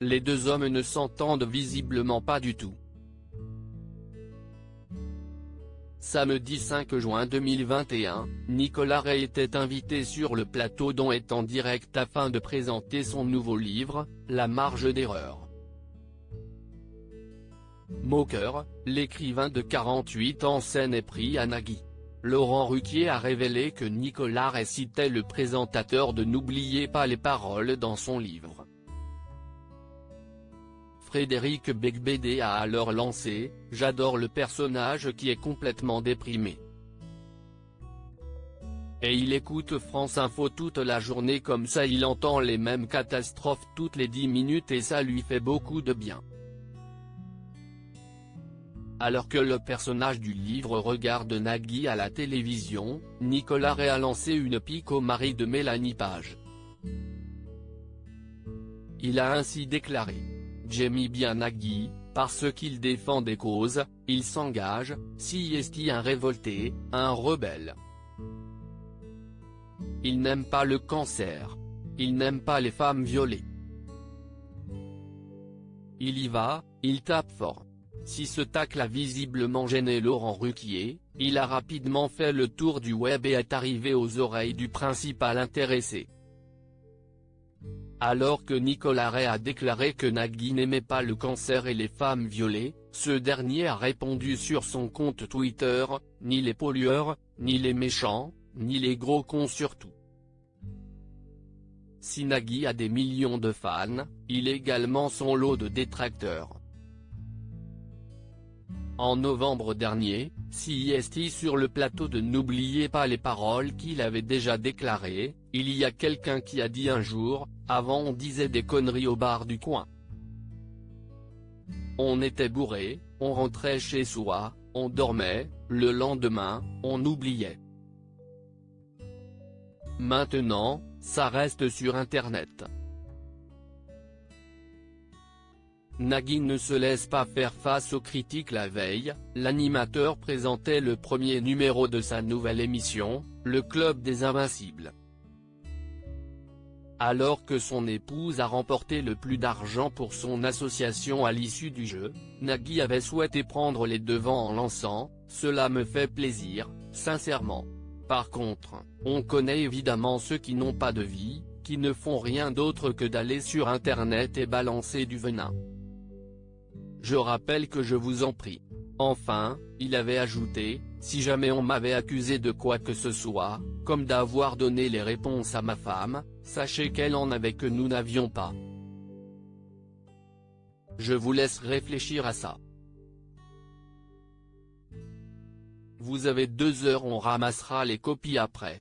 les deux hommes ne s'entendent visiblement pas du tout. Samedi 5 juin 2021, Nicolas Ray était invité sur le plateau dont est en direct afin de présenter son nouveau livre, La marge d'erreur. Moqueur, l'écrivain de 48 ans scène est pris à Nagui. Laurent Ruquier a révélé que Nicolas Ray citait le présentateur de N'oubliez pas les paroles dans son livre. Frédéric Becbédé a alors lancé « J'adore le personnage qui est complètement déprimé. Et il écoute France Info toute la journée comme ça il entend les mêmes catastrophes toutes les 10 minutes et ça lui fait beaucoup de bien. » Alors que le personnage du livre regarde Nagui à la télévision, Nicolas Ray a lancé une pique au mari de Mélanie Page. Il a ainsi déclaré: « J'aime bien Nagui, parce qu'il défend des causes, il s'engage, si est un révolté, un rebelle. Il n'aime pas le cancer. Il n'aime pas les femmes violées. Il y va, il tape fort. » Si ce tacle a visiblement gêné Laurent Ruquier, il a rapidement fait le tour du web et est arrivé aux oreilles du principal intéressé. Alors que Nicolas Ray a déclaré que Nagui n'aimait pas le cancer et les femmes violées, ce dernier a répondu sur son compte Twitter, « Ni les pollueurs, ni les méchants, ni les gros cons surtout. » Si Nagui a des millions de fans, il a également son lot de détracteurs. En novembre dernier, CIST sur le plateau de N'oubliez pas les paroles qu'il avait déjà déclarées, il y a quelqu'un qui a dit un jour, avant on disait des conneries au bar du coin. On était bourré, on rentrait chez soi, on dormait, le lendemain, on oubliait. Maintenant, ça reste sur Internet. Nagui ne se laisse pas faire face aux critiques. La veille, l'animateur présentait le premier numéro de sa nouvelle émission, Le Club des Invincibles. Alors que son épouse a remporté le plus d'argent pour son association à l'issue du jeu, Nagui avait souhaité prendre les devants en lançant « Cela me fait plaisir, sincèrement. Par contre, on connaît évidemment ceux qui n'ont pas de vie, qui ne font rien d'autre que d'aller sur Internet et balancer du venin. Je rappelle que je vous en prie. » Enfin, il avait ajouté, « Si jamais on m'avait accusé de quoi que ce soit, comme d'avoir donné les réponses à ma femme, sachez qu'elle en avait que nous n'avions pas. Je vous laisse réfléchir à ça. Vous avez 2 heures, on ramassera les copies après. »